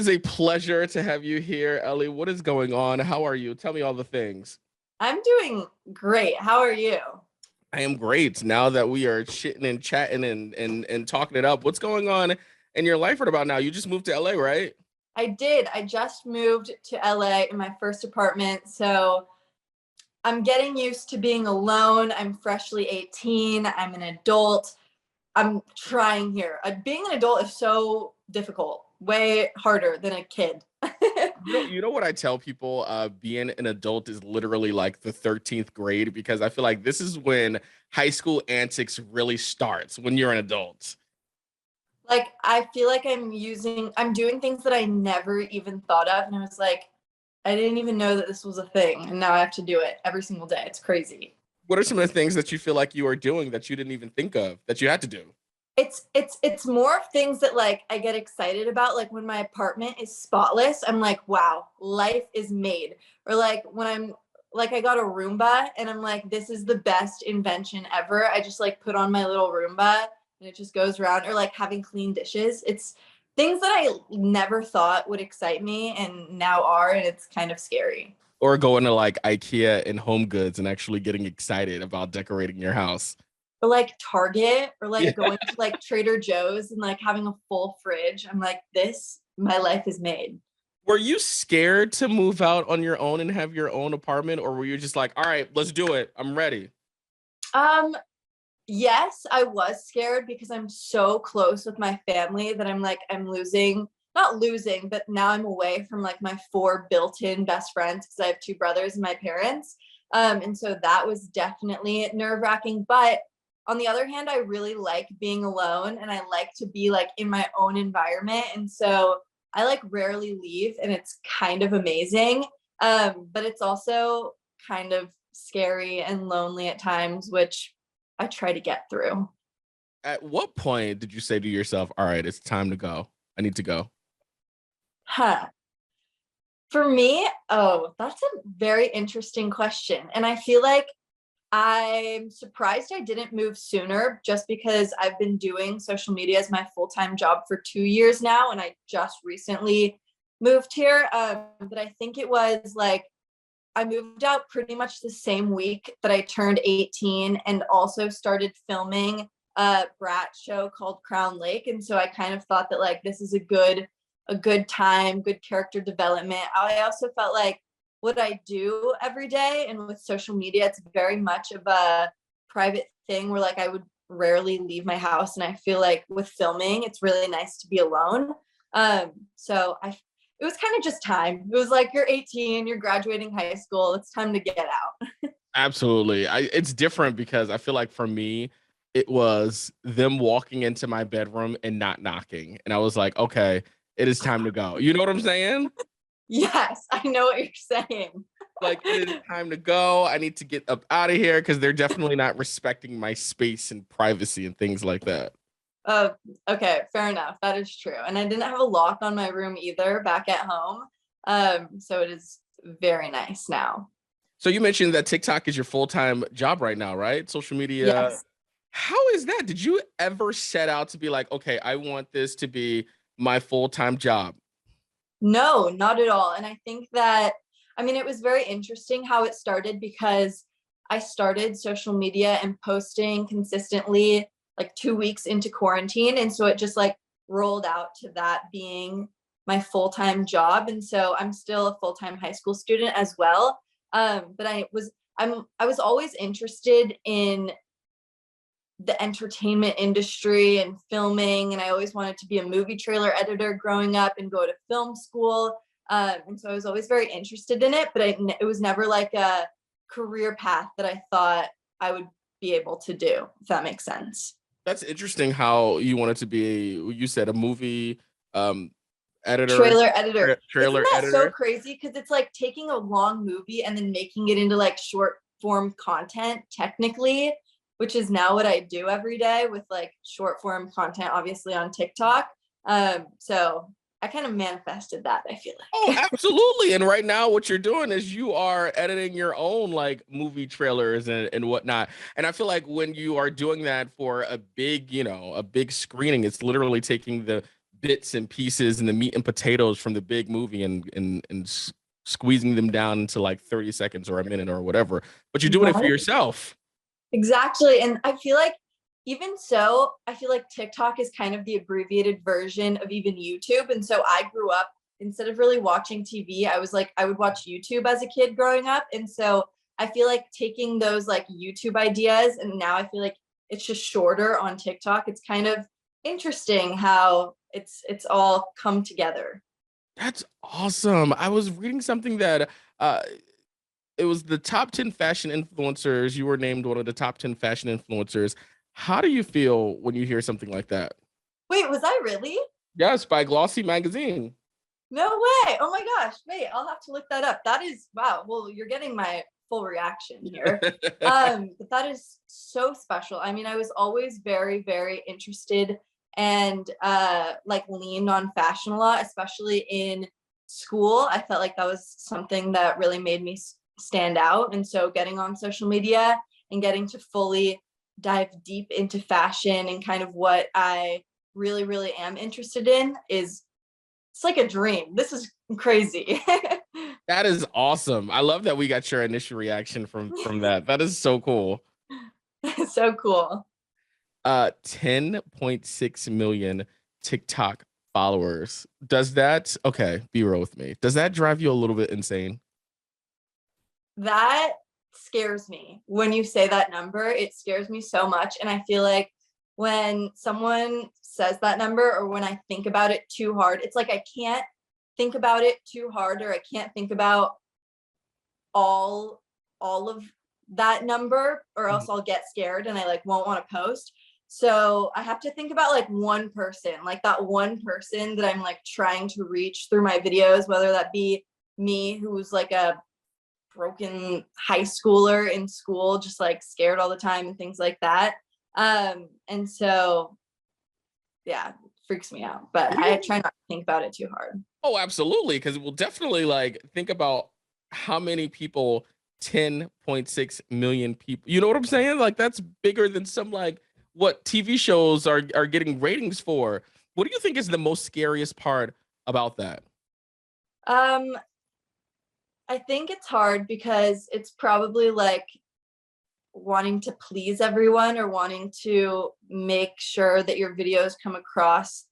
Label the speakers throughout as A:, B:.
A: is a pleasure to have you here, Ellie. What is going on? How are you? Tell me all the things.
B: I'm doing great. How are you?
A: I am great. Now that we are chitting and chatting and talking it up, what's going on in your life right about now? You just moved to LA, right?
B: I did. I just moved to LA in my first apartment. So I'm getting used to being alone. I'm freshly 18. I'm an adult. I'm trying here. Being an adult is so difficult, way harder than a kid.
A: You know what I tell people? Being an adult is literally like the 13th grade because I feel like this is when high school antics really starts when you're an adult.
B: Like, I feel like I'm doing things that I never even thought of. And I was like, I didn't even know that this was a thing. And now I have to do it every single day. It's crazy.
A: What are some of the things that you feel like you are doing that you didn't even think of that you had to do?
B: It's more of things that like I get excited about. Like when my apartment is spotless, I'm like, wow, life is made. Or like when I got a Roomba and I'm like, this is the best invention ever. I just like put on my little Roomba and it just goes around. Or like having clean dishes. It's things that I never thought would excite me and now are, and it's kind of scary.
A: Or going to like IKEA and Home Goods and actually getting excited about decorating your house?
B: Or like Target, or
A: Yeah.
B: like going to like Trader Joe's and like having a full fridge. I'm like, this, my life is made.
A: Were you scared to move out on your own and have your own apartment, or were you just like, all right, let's do it. I'm ready?
B: Um, yes, I was scared because I'm so close with my family that I'm like, I'm losing, not losing, but now I'm away from like my four built-in best friends because I have two brothers and my parents. And so that was definitely nerve-wracking. But on the other hand, I really like being alone and I like to be like in my own environment. And so I like rarely leave and it's kind of amazing. But it's also kind of scary and lonely at times, which I try to get through.
A: At what point did you say to yourself, all right, it's time to go? I need to go.
B: Huh. For me, oh, that's a very interesting question. And I feel like I'm surprised I didn't move sooner just because I've been doing social media as my full-time job for 2 years now. And I just recently moved here. But I think it was like I moved out pretty much the same week that I turned 18 and also started filming a brat show called Crown Lake. And so I kind of thought that like this is a good time, good character development. I also felt like what I do every day and with social media, it's very much of a private thing where like I would rarely leave my house. And I feel like with filming, it's really nice to be alone. So it was kind of just time. It was like you're 18, you're graduating high school, it's time to get out.
A: Absolutely. It's different because I feel like for me, it was them walking into my bedroom and not knocking. And I was like, okay, it is time to go. You know what I'm saying?
B: Yes, I know what you're saying.
A: Like, it is time to go. I need to get up out of here because they're definitely not respecting my space and privacy and things like that.
B: Uh, okay, fair enough. That is true. And I didn't have a lock on my room either back at home. So it is very nice now.
A: So you mentioned that TikTok is your full-time job right now, right? Social media.
B: Yes.
A: How is that? Did you ever set out to be like, okay, I want this to be my full-time job?
B: No, not at all. And I think that, I mean, it was very interesting how it started because I started social media and posting consistently like 2 weeks into quarantine. And so it just like rolled out to that being my full-time job. And so I'm still a full-time high school student as well. But I was always interested in the entertainment industry and filming, and I always wanted to be a movie trailer editor growing up and go to film school. And so I was always very interested in it, but it was never like a career path that I thought I would be able to do, if that makes sense.
A: That's interesting how you wanted to be, you said a movie um editor,
B: Trailer editor. Isn't
A: trailer
B: that so
A: editor.
B: crazy? Because it's like taking a long movie and then making it into like short form content, technically, which is now what I do every day with like short form content, obviously on TikTok. So I kind of manifested that, I feel
A: Oh,
B: like.
A: absolutely. And right now, what you're doing is you are editing your own like movie trailers and whatnot. And I feel like when you are doing that for a big, a big screening, it's literally taking the bits and pieces and the meat and potatoes from the big movie and squeezing them down into like 30 seconds or a minute or whatever. But you're doing it for
B: Right.
A: yourself.
B: Exactly. And I feel like even so, I feel like TikTok is kind of the abbreviated version of even YouTube. And so I grew up, instead of really watching TV, I was like, I would watch YouTube as a kid growing up. And so I feel like taking those like YouTube ideas, and now I feel like it's just shorter on TikTok. It's kind of interesting how it's all come together.
A: That's awesome. I was reading something that uh it was the top 10 fashion influencers. You were named one of the top 10 fashion influencers. How do you feel when you hear something like that?
B: Wait, was I really?
A: Yes, by Glossy Magazine.
B: No way. Oh my gosh. Wait, I'll have to look that up. That is wow. Well, you're getting my full reaction here. But that is so special. I mean, I was always very, very interested and like leaned on fashion a lot, especially in school. I felt like that was something that really made me stand out. And so getting on social media and getting to fully dive deep into fashion and kind of what I really, really am interested in is it's like a dream. This is crazy.
A: That is awesome. I love that we got your initial reaction from that. That is so cool.
B: So cool.
A: 10.6 million TikTok followers. Does that, okay, be real with me. Does that drive you a little bit insane?
B: That scares me. When you say that number, it scares me so much. And I feel like when someone says that number or when I think about it too hard, it's like I can't think about it too hard, or I can't think about all of that number, or else I'll get scared and I like won't want to post. So I have to think about like one person, like that one person that I'm like trying to reach through my videos, whether that be me who's like a broken high schooler in school, just like scared all the time and things like that. And so yeah, it freaks me out. But I try not to think about it too hard.
A: Oh, absolutely. Because it will definitely like think about how many people, 10.6 million people. You know what I'm saying? Like that's bigger than some like what TV shows are getting ratings for. What do you think is the most scariest part about that?
B: Um, I think it's hard because it's probably like wanting to please everyone or wanting to make sure that your videos come across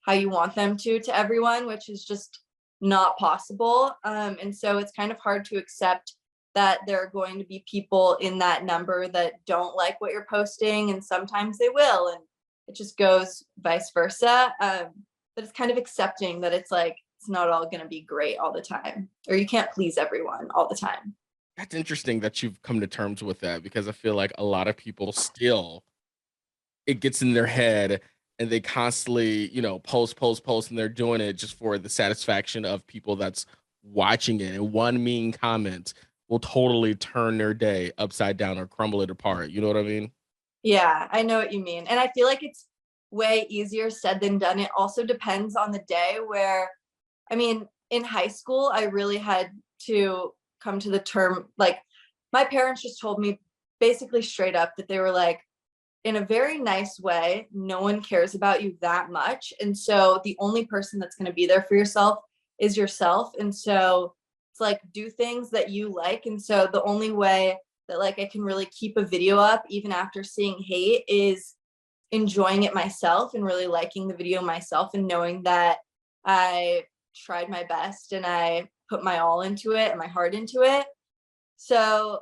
B: how you want them to everyone, which is just not possible. And so it's kind of hard to accept that there are going to be people in that number that don't like what you're posting, and sometimes they will, and it just goes vice versa. But it's kind of accepting that it's like it's not all going to be great all the time, or you can't please everyone all the time.
A: That's interesting that you've come to terms with that because I feel like a lot of people still it gets in their head and they constantly, post, and they're doing it just for the satisfaction of people that's watching it. And one mean comment will totally turn their day upside down or crumble it apart. You know what I mean?
B: Yeah, I know what you mean. And I feel like it's way easier said than done. It also depends on the day where, I mean, in high school, I really had to come to the term, like, my parents just told me basically straight up that they were like, in a very nice way, no one cares about you that much. And so the only person that's going to be there for yourself is yourself. And so it's like, do things that you like. And so the only way that like I can really keep a video up even after seeing hate is enjoying it myself and really liking the video myself and knowing that I tried my best and I put my all into it and my heart into it. So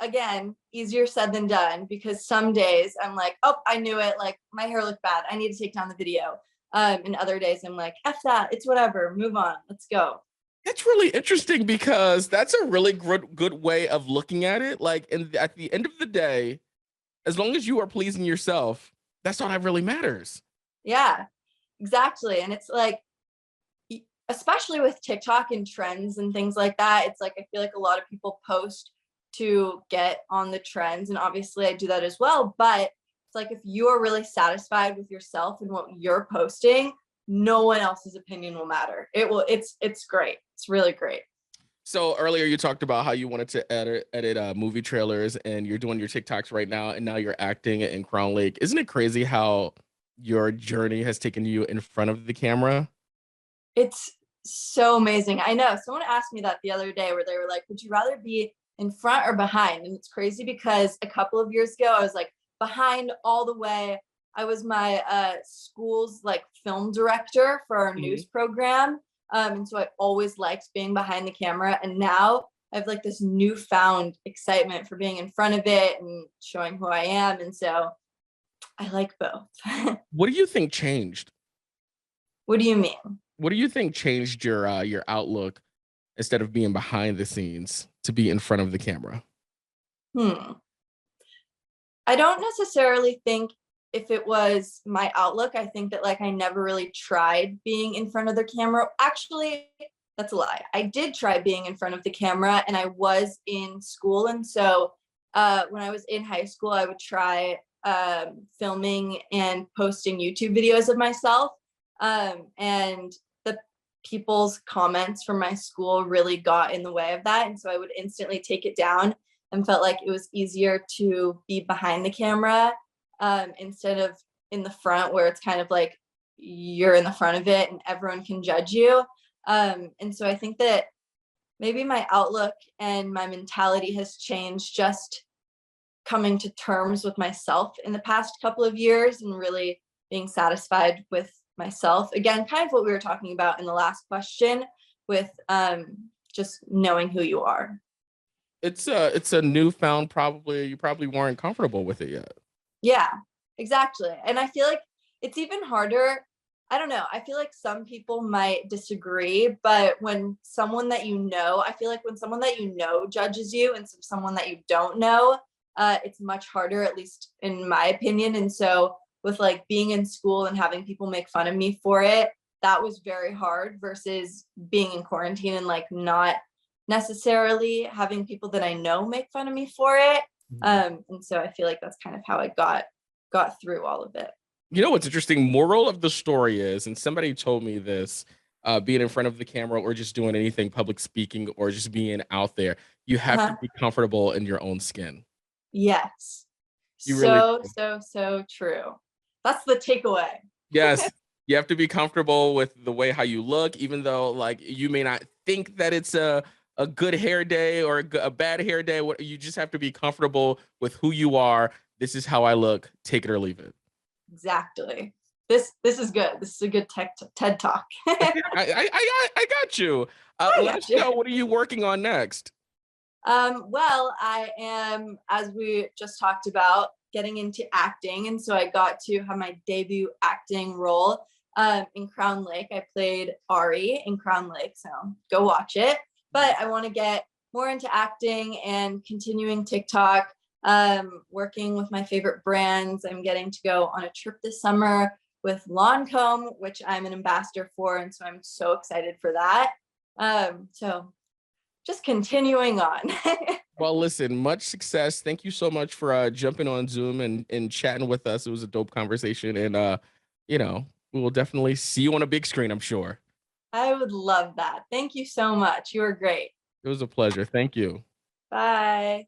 B: again, easier said than done, because some days I'm like, oh, I knew it. Like my hair looked bad. I need to take down the video. And other days I'm like, F that. It's whatever. Move on. Let's go.
A: That's really interesting because that's a really good way of looking at it. Like, and at the end of the day, as long as you are pleasing yourself, that's all that really matters.
B: Yeah, exactly. And it's like, especially with TikTok and trends and things like that, it's like I feel like a lot of people post to get on the trends. And obviously I do that as well. But it's like if you are really satisfied with yourself and what you're posting, no one else's opinion will matter. It's great. It's really great.
A: So earlier you talked about how you wanted to edit movie trailers and you're doing your TikToks right now and now you're acting in Crown Lake. Isn't it crazy how your journey has taken you in front of the camera?
B: It's so amazing. I know. Someone asked me that the other day where they were like, would you rather be in front or behind? And it's crazy because a couple of years ago, I was like behind all the way. I was my school's like film director for our
A: Mhm.
B: news program. And so I always liked being behind the camera. And now I have like this newfound excitement for being in front of it and showing who I am. And so I like both.
A: What do you think changed?
B: What do you mean?
A: What do you think changed your outlook instead of being behind the scenes to be in front of the camera?
B: Hmm. I don't necessarily think if it was my outlook. I think that like I never really tried being in front of the camera. Actually, that's a lie. I did try being in front of the camera and I was in school. And so when I was in high school, I would try filming and posting YouTube videos of myself. And the people's comments from my school really got in the way of that. And so I would instantly take it down and felt like it was easier to be behind the camera instead of in the front where it's kind of like you're in the front of it and everyone can judge you. And so I think that maybe my outlook and my mentality has changed just coming to terms with myself in the past couple of years and really being satisfied with myself. Again, kind of what we were talking about in the last question with just knowing who you are.
A: It's a newfound, probably you probably weren't comfortable with it yet.
B: Yeah, exactly. And I feel like it's even harder. I don't know. I feel like some people might disagree, but when someone that you know, I feel like when someone that you know judges you and someone that you don't know, it's much harder, at least in my opinion. And so, with like being in school and having people make fun of me for it, that was very hard versus being in quarantine and like not necessarily having people that I know make fun of me for it.
A: Mhm.
B: And so I feel like that's kind of how I got through all of it.
A: You know what's interesting? Moral of the story is, and somebody told me this, being in front of the camera or just doing anything, public speaking or just being out there, you have to
B: Uh-huh.
A: be comfortable in your own skin.
B: Yes.
A: You really
B: So,
A: do.
B: so, so true. That's the takeaway.
A: Yes, you have to be comfortable with the way how you look, even though like you may not think that it's a good hair day or a bad hair day. What you just have to be comfortable with who you are. This is how I look. Take it or leave it.
B: Exactly. This is good. This is a good TED talk.
A: I got you.
B: I
A: Let
B: got
A: us
B: you.
A: know, what are you working on next?
B: Well, I am, as we just talked about, getting into acting. And so I got to have my debut acting role in Crown Lake. I played Ari in Crown Lake. So go watch it. But I want to get more into acting and continuing TikTok, working with my favorite brands. I'm getting to go on a trip this summer with Lancome, which I'm an ambassador for. And so I'm so excited for that. So just continuing on.
A: Well, listen, much success. Thank you so much for jumping on Zoom and chatting with us. It was a dope conversation, and you know, we will definitely see you on a big screen, I'm sure.
B: I would love that. Thank you so much. You were great.
A: It was a pleasure. Thank you.
B: Bye.